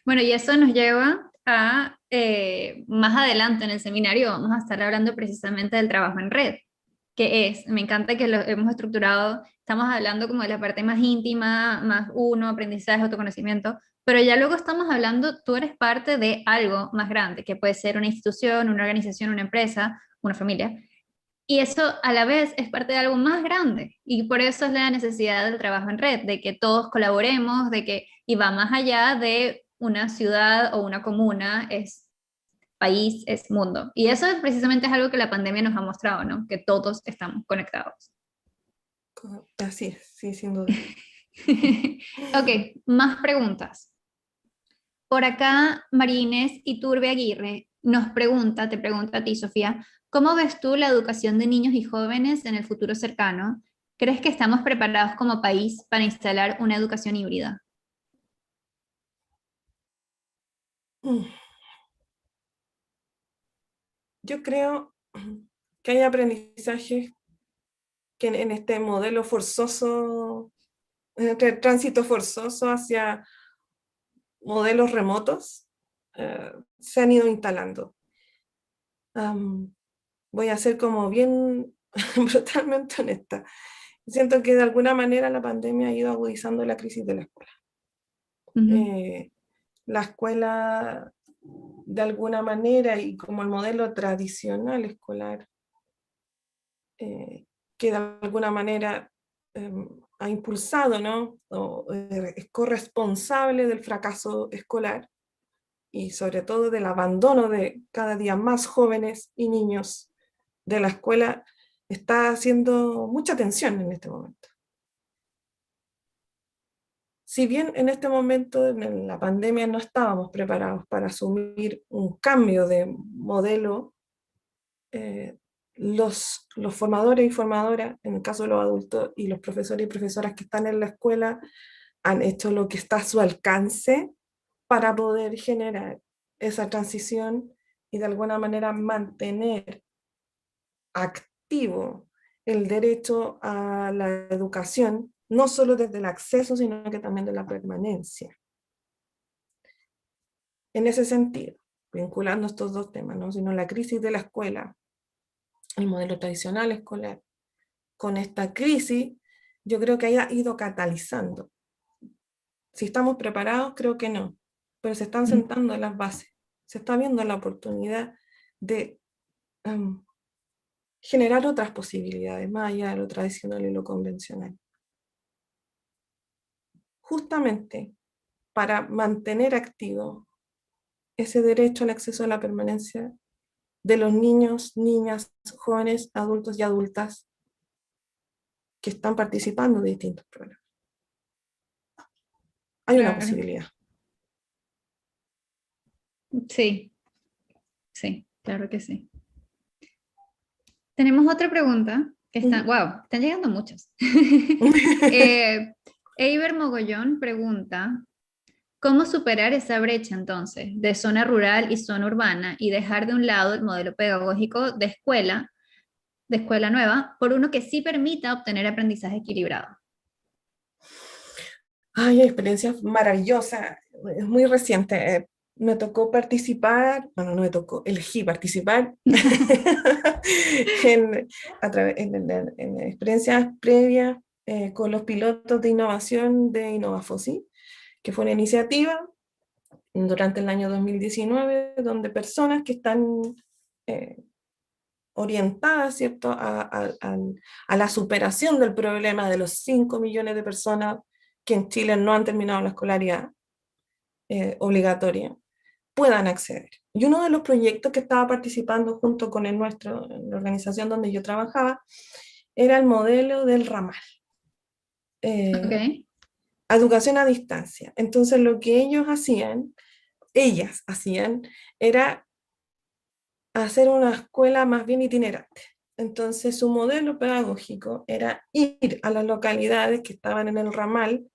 Bueno, y eso nos lleva a, más adelante en el seminario vamos a estar hablando precisamente del trabajo en red, me encanta que lo hemos estructurado, estamos hablando como de la parte más íntima, más aprendizaje, autoconocimiento, pero ya luego estamos hablando, tú eres parte de algo más grande, que puede ser una institución, una organización, una empresa, una familia, y eso a la vez es parte de algo más grande, y por eso es la necesidad del trabajo en red, de que todos colaboremos, y va más allá de una ciudad o una comuna, es país, es mundo. Y eso precisamente es algo que la pandemia nos ha mostrado, ¿no? Que todos estamos conectados. Así es, sí, sin duda. Ok, más preguntas. Por acá, María Inés Iturbe Aguirre te pregunta a ti, Sofía, ¿cómo ves tú la educación de niños y jóvenes en el futuro cercano? ¿Crees que estamos preparados como país para instalar una educación híbrida? Yo creo que hay aprendizajes que en este modelo forzoso, este tránsito forzoso hacia modelos remotos, se han ido instalando. Voy a ser como bien brutalmente honesta. Siento que de alguna manera la pandemia ha ido agudizando la crisis de la escuela. La escuela, de alguna manera, y como el modelo tradicional escolar, que de alguna manera ha impulsado, ¿no? Es corresponsable del fracaso escolar y sobre todo del abandono de cada día más jóvenes y niños de la escuela, está haciendo mucha tensión en este momento. Si bien en este momento, en la pandemia, no estábamos preparados para asumir un cambio de modelo, los formadores y formadoras, en el caso de los adultos, y los profesores y profesoras que están en la escuela, han hecho lo que está a su alcance para poder generar esa transición y de alguna manera mantener activo el derecho a la educación, no solo desde el acceso, sino que también de la permanencia. En ese sentido, vinculando estos dos temas, ¿no? Sino la crisis de la escuela, el modelo tradicional escolar, con esta crisis, yo creo que haya ido catalizando. Si estamos preparados, creo que no, pero se están sentando las bases, se está viendo la oportunidad de generar otras posibilidades, más allá de lo tradicional y lo convencional. Justamente para mantener activo ese derecho al acceso a la permanencia de los niños, niñas, jóvenes, adultos y adultas que están participando de distintos programas. Hay una Claro. posibilidad. Sí, sí, claro que sí. Tenemos otra pregunta que está, wow, están llegando muchas. Eiber Mogollón pregunta, ¿cómo superar esa brecha entonces de zona rural y zona urbana y dejar de un lado el modelo pedagógico de escuela nueva, por uno que sí permita obtener aprendizaje equilibrado? Hay experiencias maravillosas, es muy reciente. Me tocó participar, bueno, no me tocó, elegí participar en experiencias previas con los pilotos de innovación de Innovafosi, que fue una iniciativa durante el año 2019, donde personas que están orientadas, ¿cierto?, a la superación del problema de los 5 millones de personas que en Chile no han terminado la escolaridad obligatoria, puedan acceder. Y uno de los proyectos que estaba participando junto con el nuestro, en la organización donde yo trabajaba, era el modelo del ramal. Ok. Educación a distancia. Entonces lo que ellas hacían, era hacer una escuela más bien itinerante. Entonces su modelo pedagógico era ir a las localidades que estaban en el ramal,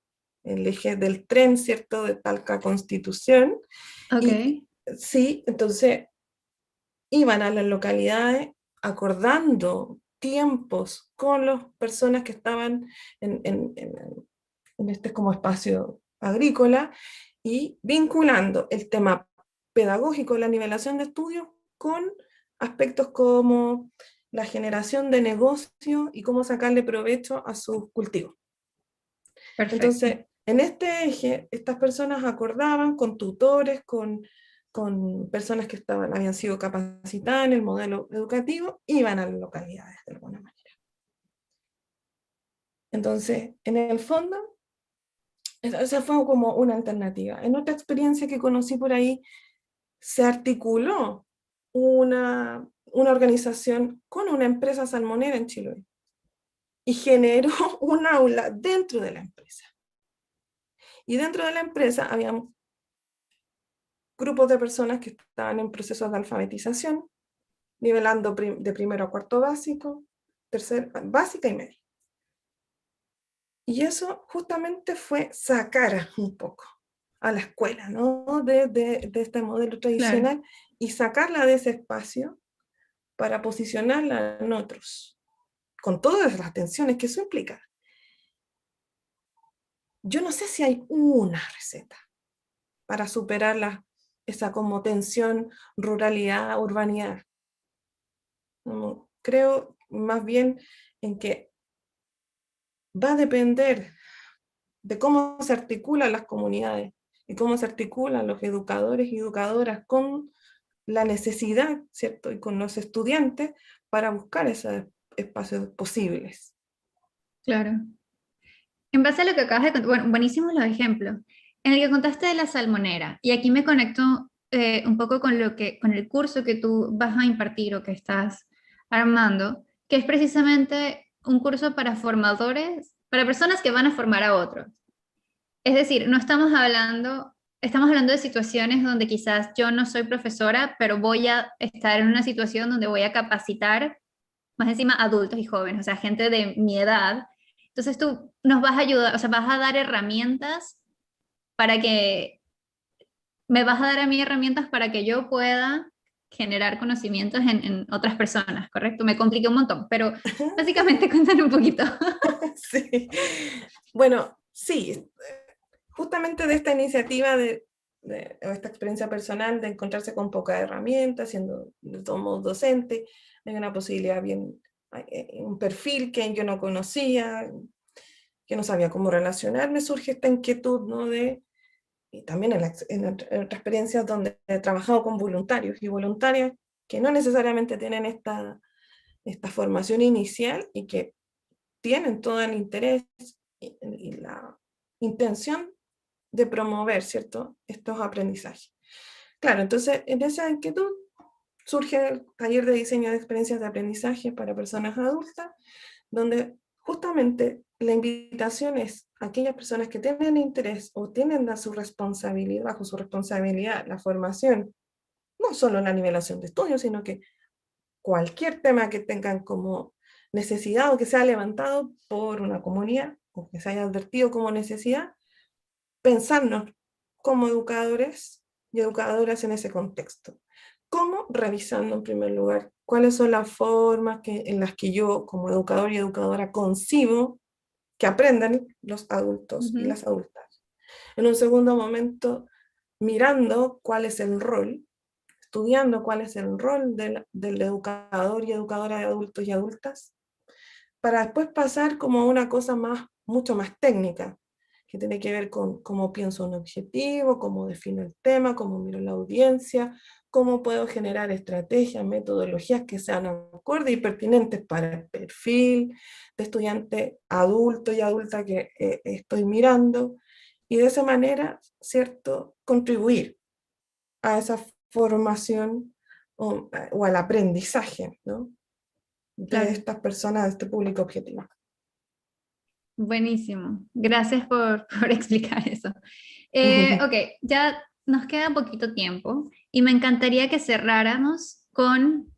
el eje del tren, ¿cierto?, de Talca a Constitución. Ok. Y sí, entonces iban a las localidades acordando tiempos con las personas que estaban en este como espacio agrícola y vinculando el tema pedagógico, la nivelación de estudios, con aspectos como la generación de negocio y cómo sacarle provecho a sus cultivos. Perfecto. Entonces, en este eje, estas personas acordaban con tutores, con personas que habían sido capacitadas en el modelo educativo, iban a las localidades de alguna manera. Entonces, en el fondo, esa fue como una alternativa. En otra experiencia que conocí por ahí, se articuló una organización con una empresa salmonera en Chiloé y generó un aula dentro de la empresa. Y dentro de la empresa había grupos de personas que estaban en procesos de alfabetización, nivelando de primero a cuarto básico, tercero, básica y media. Y eso justamente fue sacar un poco a la escuela, ¿no?, de este modelo tradicional, claro, y sacarla de ese espacio para posicionarla en otros, con todas las tensiones que eso implica. Yo no sé si hay una receta para superar esa como tensión ruralidad-urbanidad. Creo más bien en que va a depender de cómo se articulan las comunidades y cómo se articulan los educadores y educadoras con la necesidad, ¿cierto?, y con los estudiantes para buscar esos espacios posibles. Claro. En base a lo que acabas de contar, bueno, buenísimos los ejemplos. En el que contaste de la salmonera, y aquí me conecto un poco con el curso que tú vas a impartir o que estás armando, que es precisamente un curso para formadores, para personas que van a formar a otros. Es decir, no estamos hablando de situaciones donde quizás yo no soy profesora, pero voy a estar en una situación donde voy a capacitar más encima adultos y jóvenes, o sea, gente de mi edad. Entonces tú nos vas a ayudar, o sea, vas a dar herramientas para que, me vas a dar a mí herramientas para que yo pueda generar conocimientos en otras personas, ¿correcto? Me compliqué un montón, pero básicamente cuéntame un poquito. Sí. Bueno, sí, justamente de esta iniciativa o esta experiencia personal de encontrarse con pocas herramientas, siendo de todos modos docente, hay una posibilidad bien, un perfil que yo no conocía, que no sabía cómo relacionarme, surge esta inquietud, ¿no? Y también en otras experiencias donde he trabajado con voluntarios y voluntarias que no necesariamente tienen esta formación inicial y que tienen todo el interés y la intención de promover, ¿cierto?, estos aprendizajes. Claro, entonces en esa inquietud surge el taller de diseño de experiencias de aprendizaje para personas adultas, donde justamente la invitación es a aquellas personas que tienen interés o tienen bajo su responsabilidad la formación, no solo la nivelación de estudios, sino que cualquier tema que tengan como necesidad o que sea levantado por una comunidad o que se haya advertido como necesidad, pensarnos como educadores y educadoras en ese contexto. ¿Cómo? Revisando en primer lugar cuáles son las formas en las que yo como educador y educadora concibo que aprendan los adultos y las adultas. En un segundo momento, mirando cuál es el rol, estudiando cuál es el rol del educador y educadora de adultos y adultas, para después pasar como a una cosa mucho más técnica, que tiene que ver con cómo pienso un objetivo, cómo defino el tema, cómo miro la audiencia, cómo puedo generar estrategias, metodologías que sean acordes y pertinentes para el perfil de estudiante adulto y adulta que estoy mirando, y de esa manera, ¿cierto?, contribuir a esa formación o al aprendizaje, ¿no?, de Claro. estas personas, de este público objetivo. Buenísimo. Gracias por explicar eso. Ok, ya nos queda poquito tiempo y me encantaría que cerráramos con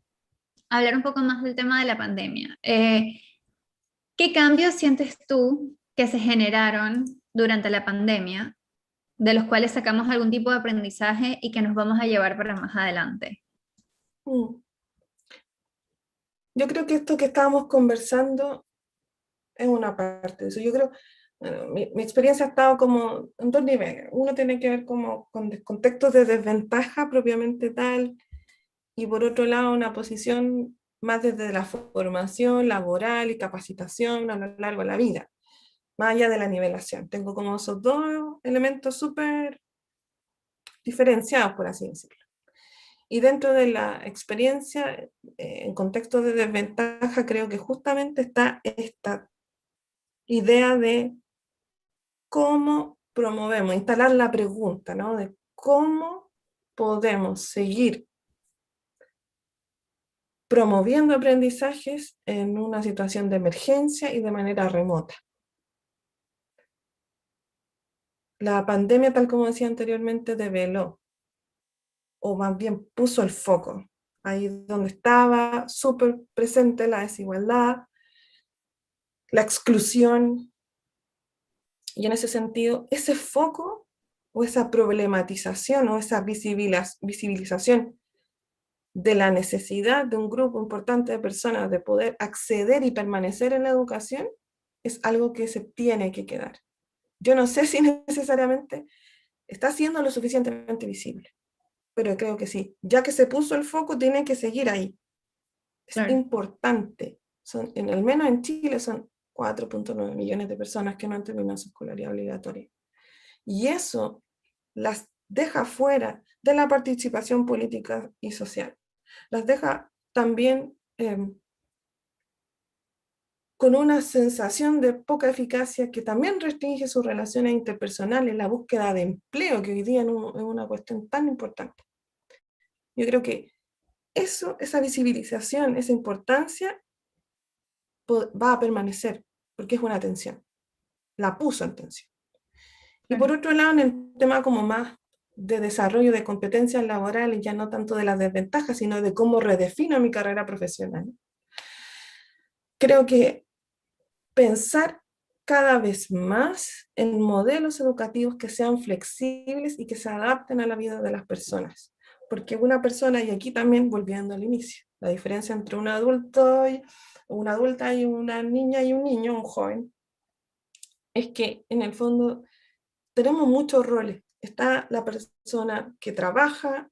hablar un poco más del tema de la pandemia. ¿Qué cambios sientes tú que se generaron durante la pandemia, de los cuales sacamos algún tipo de aprendizaje y que nos vamos a llevar para más adelante? Yo creo que esto que estábamos conversando es una parte de eso. Yo creo, bueno, mi experiencia ha estado como en dos niveles. Uno tiene que ver como con contextos de desventaja propiamente tal, y por otro lado una posición más desde la formación laboral y capacitación a lo largo de la vida, más allá de la nivelación. Tengo como esos dos elementos súper diferenciados, por así decirlo. Y dentro de la experiencia, en contextos de desventaja, creo que justamente está esta idea de cómo promovemos, instalar la pregunta, ¿no?, de cómo podemos seguir promoviendo aprendizajes en una situación de emergencia y de manera remota. La pandemia, tal como decía anteriormente, develó, o más bien puso el foco, ahí donde estaba súper presente la desigualdad, la exclusión, y en ese sentido, ese foco o esa problematización o esa visibilización de la necesidad de un grupo importante de personas de poder acceder y permanecer en la educación es algo que se tiene que quedar. Yo no sé si necesariamente está siendo lo suficientemente visible, pero creo que sí. Ya que se puso el foco, tiene que seguir ahí. Es importante. Al menos en Chile son 4.9 millones de personas que no han terminado su escolaridad obligatoria. Y eso las deja fuera de la participación política y social. Las deja también con una sensación de poca eficacia que también restringe sus relaciones interpersonales, la búsqueda de empleo, que hoy día es una cuestión tan importante. Yo creo que esa visibilización, esa importancia, va a permanecer, porque es una tensión. La puso en tensión. Y Claro. por otro lado, en el tema como más de desarrollo de competencias laborales, ya no tanto de las desventajas, sino de cómo redefino mi carrera profesional. Creo que pensar cada vez más en modelos educativos que sean flexibles y que se adapten a la vida de las personas. Porque una persona, y aquí también volviendo al inicio, la diferencia entre un adulto y una adulta y una niña y un niño, un joven, es que en el fondo tenemos muchos roles. Está la persona que trabaja,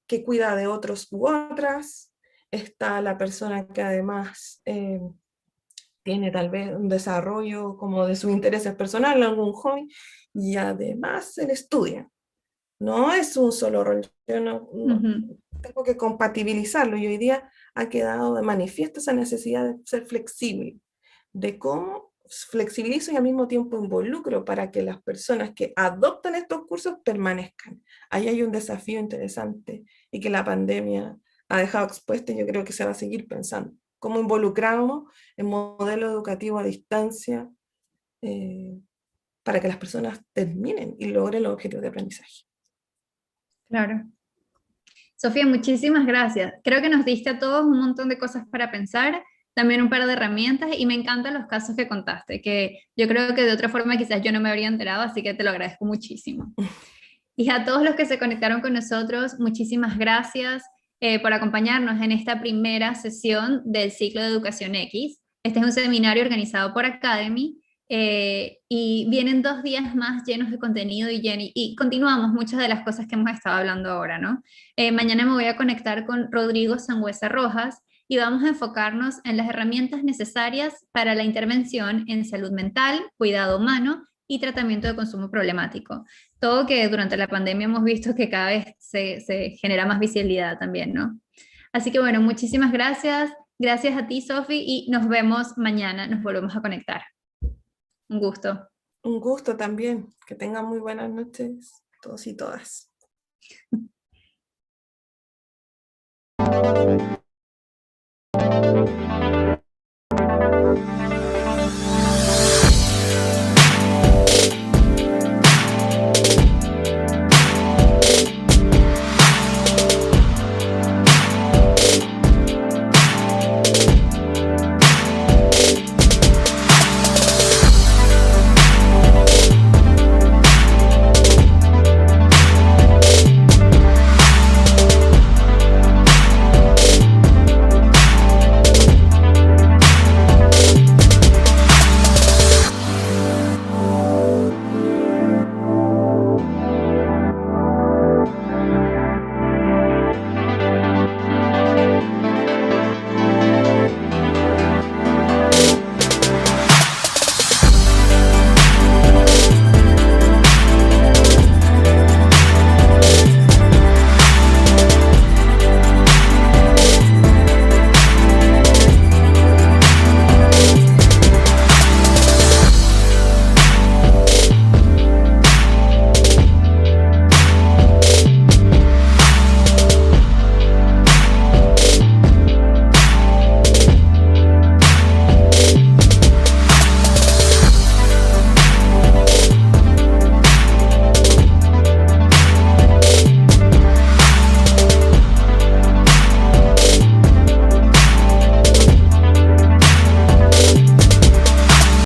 que cuida de otros u otras, está la persona que además tiene tal vez un desarrollo como de sus intereses personales, algún hobby, y además él estudia. No es un solo rol, yo tengo que compatibilizarlo y hoy día ha quedado de manifiesto esa necesidad de ser flexible, de cómo flexibilizo y al mismo tiempo involucro para que las personas que adoptan estos cursos permanezcan. Ahí hay un desafío interesante y que la pandemia ha dejado expuesto y yo creo que se va a seguir pensando. Cómo involucramos en modelo educativo a distancia para que las personas terminen y logren los objetivos de aprendizaje. Claro. Sofía, muchísimas gracias. Creo que nos diste a todos un montón de cosas para pensar, también un par de herramientas y me encantan los casos que contaste, que yo creo que de otra forma quizás yo no me habría enterado, así que te lo agradezco muchísimo. Y a todos los que se conectaron con nosotros, muchísimas gracias por acompañarnos en esta primera sesión del ciclo de Educación X. Este es un seminario organizado por Academy y vienen 2 días más llenos de contenido y continuamos muchas de las cosas que hemos estado hablando ahora, ¿no? Mañana me voy a conectar con Rodrigo Sangüesa Rojas y vamos a enfocarnos en las herramientas necesarias para la intervención en salud mental, cuidado humano y tratamiento de consumo problemático. Todo que durante la pandemia hemos visto que cada vez se genera más visibilidad también, ¿no? Así que bueno, muchísimas gracias. Gracias a ti, Sofi, y nos vemos mañana. Nos volvemos a conectar. Un gusto. Un gusto también. Que tengan muy buenas noches todos y todas.